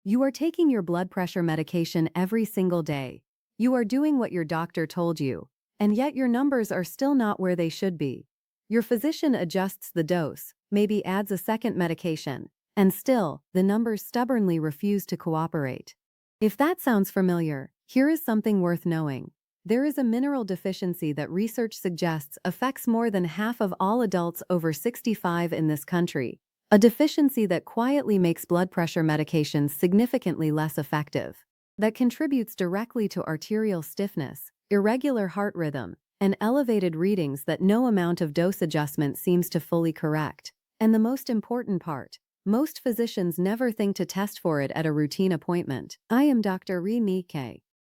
You are taking your blood pressure medication every single day. You are doing what your doctor told you, and yet your numbers are still not where they should be. Your physician adjusts the dose, maybe adds a second medication, and still, the numbers stubbornly refuse to cooperate. If that sounds familiar, here is something worth knowing. There is a mineral deficiency that research suggests affects more than half of all adults over 65 in this country, a deficiency that quietly makes blood pressure medications significantly less effective, that contributes directly to arterial stiffness, irregular heart rhythm, and elevated readings that no amount of dose adjustment seems to fully correct. And the most important part, most physicians never think to test for it at a routine appointment. I am Dr.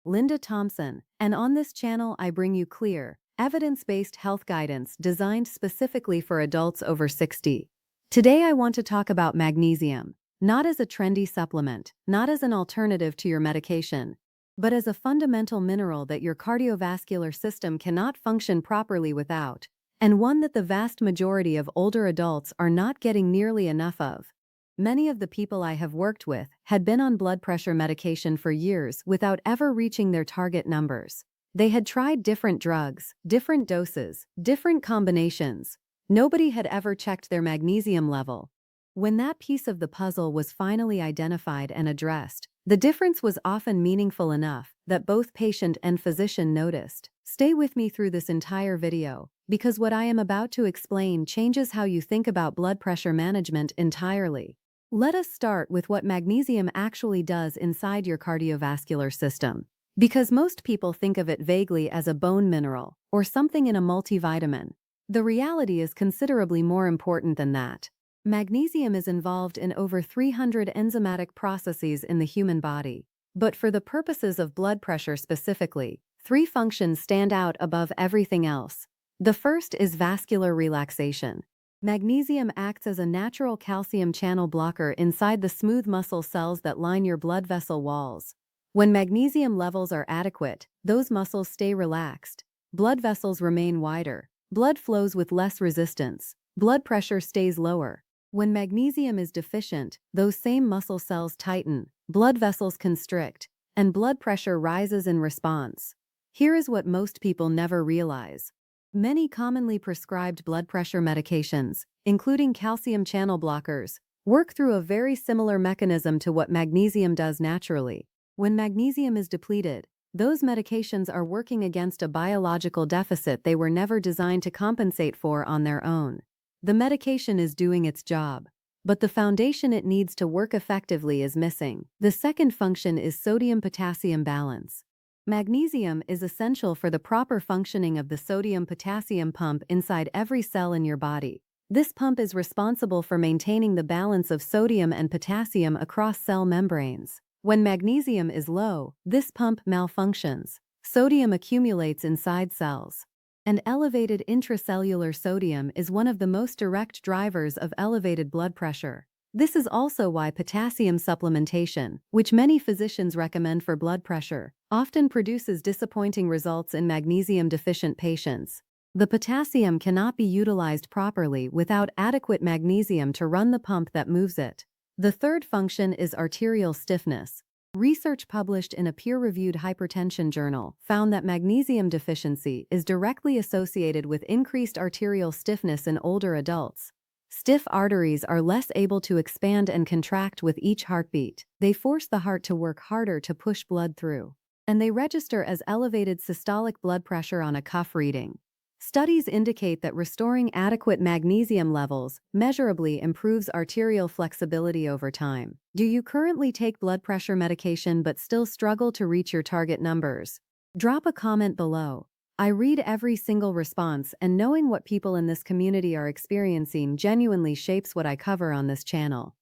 Linda Thompson, and on this channel I bring you clear, evidence-based health guidance designed specifically for adults over 60. Today I want to talk about magnesium, not as a trendy supplement, not as an alternative to your medication, but as a fundamental mineral that your cardiovascular system cannot function properly without, and one that the vast majority of older adults are not getting nearly enough of. Many of the people I have worked with had been on blood pressure medication for years without ever reaching their target numbers. They had tried different drugs, different doses, different combinations. Nobody had ever checked their magnesium level. When that piece of the puzzle was finally identified and addressed, the difference was often meaningful enough that both patient and physician noticed. Stay with me through this entire video, because what I am about to explain changes how you think about blood pressure management entirely. Let us start with what magnesium actually does inside your cardiovascular system, because most people think of it vaguely as a bone mineral or something in a multivitamin. The reality is considerably more important than that. Magnesium is involved in over 300 enzymatic processes in the human body. But for the purposes of blood pressure specifically, three functions stand out above everything else. The first is vascular relaxation. Magnesium acts as a natural calcium channel blocker inside the smooth muscle cells that line your blood vessel walls. When magnesium levels are adequate, those muscles stay relaxed. Blood vessels remain wider. Blood flows with less resistance. Blood pressure stays lower. When magnesium is deficient, those same muscle cells tighten, blood vessels constrict, and blood pressure rises in response. Here is what most people never realize. Many commonly prescribed blood pressure medications, including calcium channel blockers, work through a very similar mechanism to what magnesium does naturally. When magnesium is depleted, those medications are working against a biological deficit they were never designed to compensate for on their own. The medication is doing its job, but the foundation it needs to work effectively is missing. The second function is sodium-potassium balance. Magnesium is essential for the proper functioning of the sodium-potassium pump inside every cell in your body. This pump is responsible for maintaining the balance of sodium and potassium across cell membranes. When magnesium is low, this pump malfunctions. Sodium accumulates inside cells. And elevated intracellular sodium is one of the most direct drivers of elevated blood pressure. This is also why potassium supplementation, which many physicians recommend for blood pressure, often produces disappointing results in magnesium-deficient patients. The potassium cannot be utilized properly without adequate magnesium to run the pump that moves it. The third function is arterial stiffness. Research published in a peer-reviewed hypertension journal found that magnesium deficiency is directly associated with increased arterial stiffness in older adults. Stiff arteries are less able to expand and contract with each heartbeat. They force the heart to work harder to push blood through. And they register as elevated systolic blood pressure on a cuff reading. Studies indicate that restoring adequate magnesium levels measurably improves arterial flexibility over time. Do you currently take blood pressure medication but still struggle to reach your target numbers? Drop a comment below. I read every single response, and knowing what people in this community are experiencing genuinely shapes what I cover on this channel.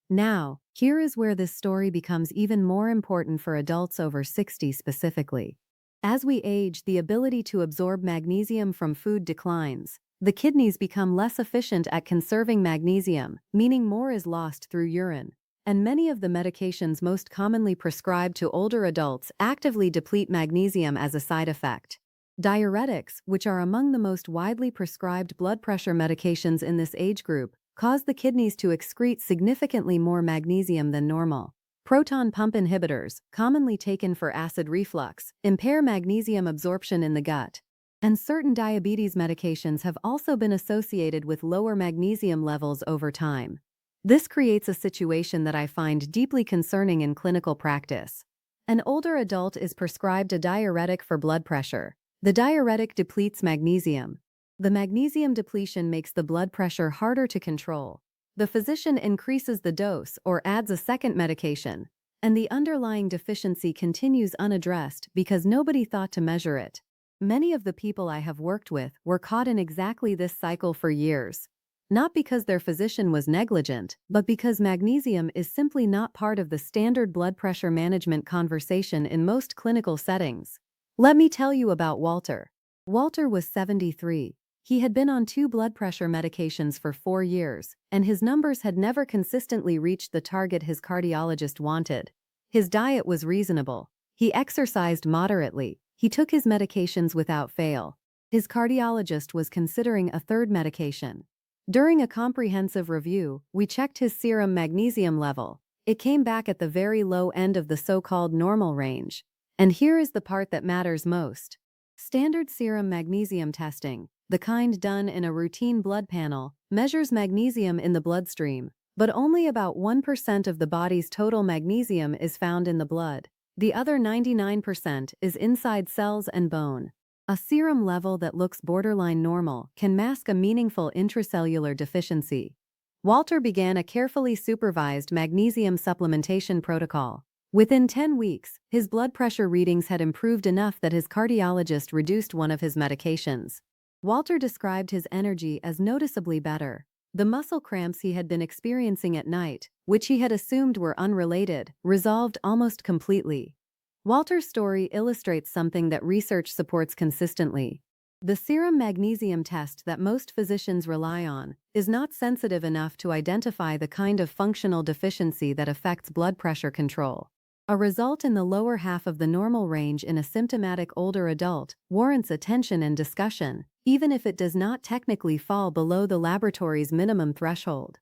Now, here is where this story becomes even more important for adults over 60 specifically. As we age, the ability to absorb magnesium from food declines. The kidneys become less efficient at conserving magnesium, meaning more is lost through urine. And many of the medications most commonly prescribed to older adults actively deplete magnesium as a side effect. Diuretics, which are among the most widely prescribed blood pressure medications in this age group, cause the kidneys to excrete significantly more magnesium than normal. Proton pump inhibitors, commonly taken for acid reflux, impair magnesium absorption in the gut. And certain diabetes medications have also been associated with lower magnesium levels over time. This creates a situation that I find deeply concerning in clinical practice. An older adult is prescribed a diuretic for blood pressure. The diuretic depletes magnesium. The magnesium depletion makes the blood pressure harder to control. The physician increases the dose or adds a second medication, and the underlying deficiency continues unaddressed because nobody thought to measure it. Many of the people I have worked with were caught in exactly this cycle for years. Not because their physician was negligent, but because magnesium is simply not part of the standard blood pressure management conversation in most clinical settings. Let me tell you about Walter. Walter was 73. He had been on 2 blood pressure medications for 4 years, and his numbers had never consistently reached the target his cardiologist wanted. His diet was reasonable. He exercised moderately. He took his medications without fail. His cardiologist was considering a third medication. During a comprehensive review, we checked his serum magnesium level. It came back at the very low end of the so-called normal range. And here is the part that matters most. Standard serum magnesium testing, the kind done in a routine blood panel, measures magnesium in the bloodstream, but only about 1% of the body's total magnesium is found in the blood. The other 99% is inside cells and bone. A serum level that looks borderline normal can mask a meaningful intracellular deficiency. Walter began a carefully supervised magnesium supplementation protocol. Within 10 weeks, his blood pressure readings had improved enough that his cardiologist reduced one of his medications. Walter described his energy as noticeably better. The muscle cramps he had been experiencing at night, which he had assumed were unrelated, resolved almost completely. Walter's story illustrates something that research supports consistently. The serum magnesium test that most physicians rely on is not sensitive enough to identify the kind of functional deficiency that affects blood pressure control. A result in the lower half of the normal range in a symptomatic older adult warrants attention and discussion, even if it does not technically fall below the laboratory's minimum threshold.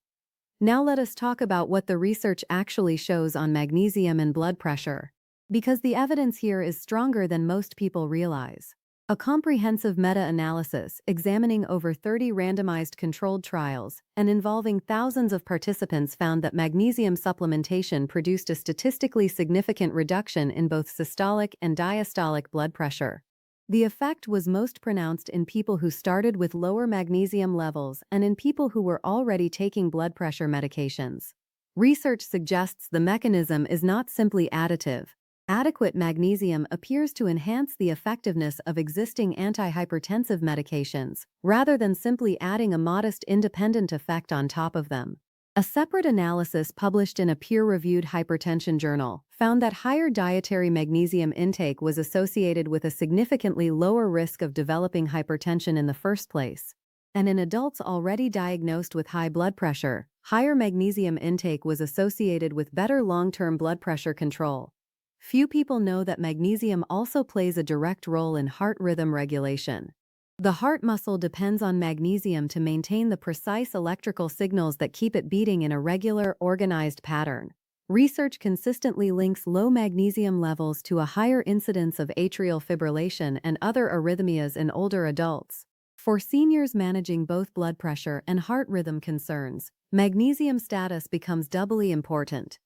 Now let us talk about what the research actually shows on magnesium and blood pressure. Because the evidence here is stronger than most people realize. A comprehensive meta-analysis examining over 30 randomized controlled trials and involving thousands of participants found that magnesium supplementation produced a statistically significant reduction in both systolic and diastolic blood pressure. The effect was most pronounced in people who started with lower magnesium levels and in people who were already taking blood pressure medications. Research suggests the mechanism is not simply additive. Adequate magnesium appears to enhance the effectiveness of existing antihypertensive medications, rather than simply adding a modest independent effect on top of them. A separate analysis published in a peer-reviewed hypertension journal found that higher dietary magnesium intake was associated with a significantly lower risk of developing hypertension in the first place. And in adults already diagnosed with high blood pressure, higher magnesium intake was associated with better long-term blood pressure control. Few people know that magnesium also plays a direct role in heart rhythm regulation. The heart muscle depends on magnesium to maintain the precise electrical signals that keep it beating in a regular, organized pattern. Research consistently links low magnesium levels to a higher incidence of atrial fibrillation and other arrhythmias in older adults. For seniors managing both blood pressure and heart rhythm concerns, magnesium status becomes doubly important.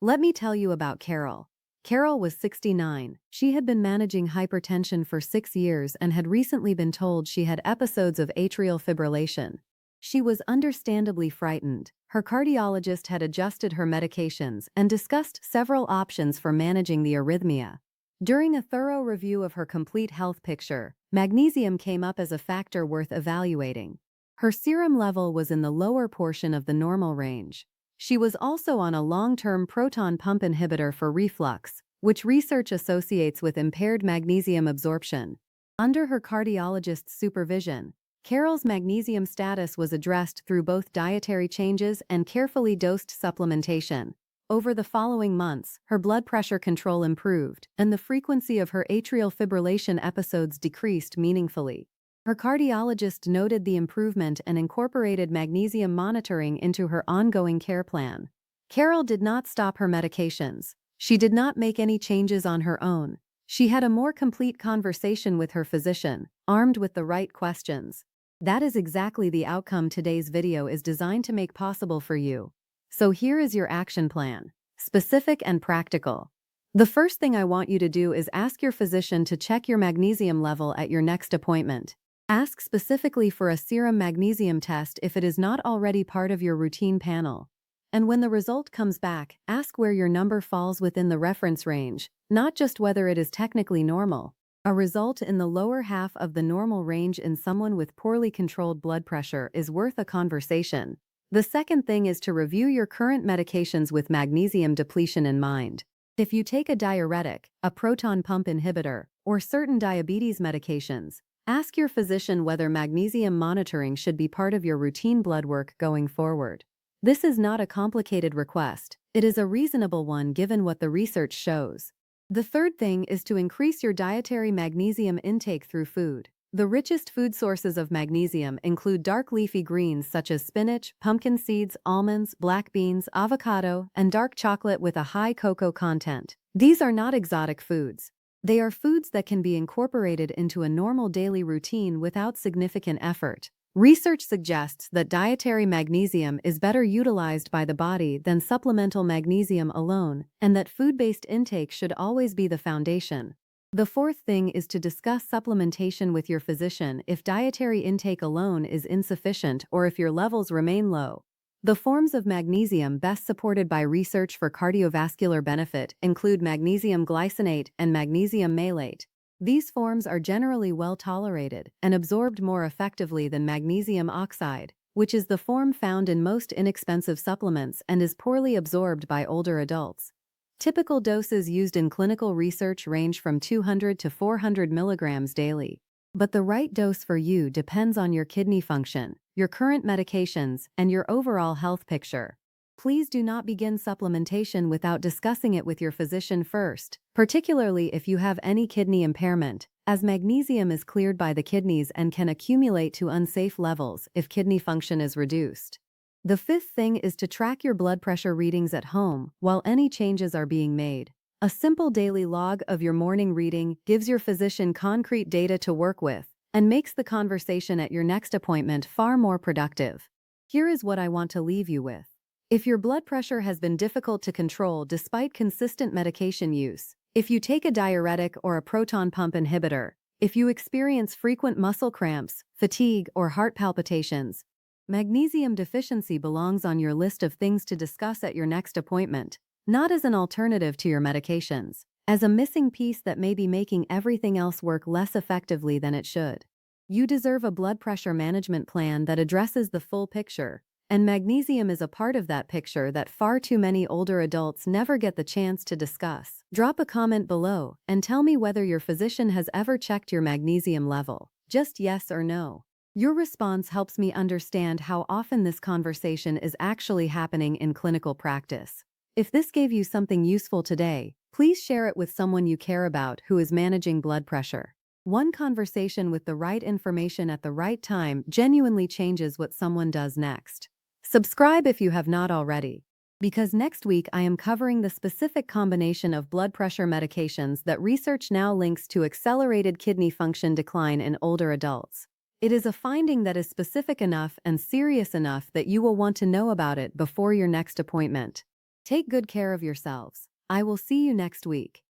Let me tell you about Carol. Carol was 69. She had been managing hypertension for 6 years and had recently been told she had episodes of atrial fibrillation. She was understandably frightened. Her cardiologist had adjusted her medications and discussed several options for managing the arrhythmia. During a thorough review of her complete health picture, magnesium came up as a factor worth evaluating. Her serum level was in the lower portion of the normal range. She was also on a long-term proton pump inhibitor for reflux, which research associates with impaired magnesium absorption. Under her cardiologist's supervision, Carol's magnesium status was addressed through both dietary changes and carefully dosed supplementation. Over the following months, her blood pressure control improved, and the frequency of her atrial fibrillation episodes decreased meaningfully. Her cardiologist noted the improvement and incorporated magnesium monitoring into her ongoing care plan. Carol did not stop her medications. She did not make any changes on her own. She had a more complete conversation with her physician, armed with the right questions. That is exactly the outcome today's video is designed to make possible for you. So here is your action plan. Specific and practical. The first thing I want you to do is ask your physician to check your magnesium level at your next appointment. Ask specifically for a serum magnesium test if it is not already part of your routine panel. And when the result comes back, ask where your number falls within the reference range, not just whether it is technically normal. A result in the lower half of the normal range in someone with poorly controlled blood pressure is worth a conversation. The second thing is to review your current medications with magnesium depletion in mind. If you take a diuretic, a proton pump inhibitor, or certain diabetes medications, ask your physician whether magnesium monitoring should be part of your routine blood work going forward. This is not a complicated request. It is a reasonable one given what the research shows. The third thing is to increase your dietary magnesium intake through food. The richest food sources of magnesium include dark leafy greens such as spinach, pumpkin seeds, almonds, black beans, avocado, and dark chocolate with a high cocoa content. These are not exotic foods. They are foods that can be incorporated into a normal daily routine without significant effort. Research suggests that dietary magnesium is better utilized by the body than supplemental magnesium alone, and that food-based intake should always be the foundation. The fourth thing is to discuss supplementation with your physician if dietary intake alone is insufficient or if your levels remain low. The forms of magnesium best supported by research for cardiovascular benefit include magnesium glycinate and magnesium malate. These forms are generally well tolerated and absorbed more effectively than magnesium oxide, which is the form found in most inexpensive supplements and is poorly absorbed by older adults. Typical doses used in clinical research range from 200 to 400 milligrams daily. But the right dose for you depends on your kidney function, your current medications, and your overall health picture. Please do not begin supplementation without discussing it with your physician first, particularly if you have any kidney impairment, as magnesium is cleared by the kidneys and can accumulate to unsafe levels if kidney function is reduced. The fifth thing is to track your blood pressure readings at home while any changes are being made. A simple daily log of your morning reading gives your physician concrete data to work with and makes the conversation at your next appointment far more productive. Here is what I want to leave you with. If your blood pressure has been difficult to control despite consistent medication use, if you take a diuretic or a proton pump inhibitor, if you experience frequent muscle cramps, fatigue, or heart palpitations, magnesium deficiency belongs on your list of things to discuss at your next appointment, not as an alternative to your medications, as a missing piece that may be making everything else work less effectively than it should. You deserve a blood pressure management plan that addresses the full picture, and magnesium is a part of that picture that far too many older adults never get the chance to discuss. Drop a comment below and tell me whether your physician has ever checked your magnesium level. Just yes or no. Your response helps me understand how often this conversation is actually happening in clinical practice. If this gave you something useful today, please share it with someone you care about who is managing blood pressure. One conversation with the right information at the right time genuinely changes what someone does next. Subscribe if you have not already, because next week I am covering the specific combination of blood pressure medications that research now links to accelerated kidney function decline in older adults. It is a finding that is specific enough and serious enough that you will want to know about it before your next appointment. Take good care of yourselves. I will see you next week.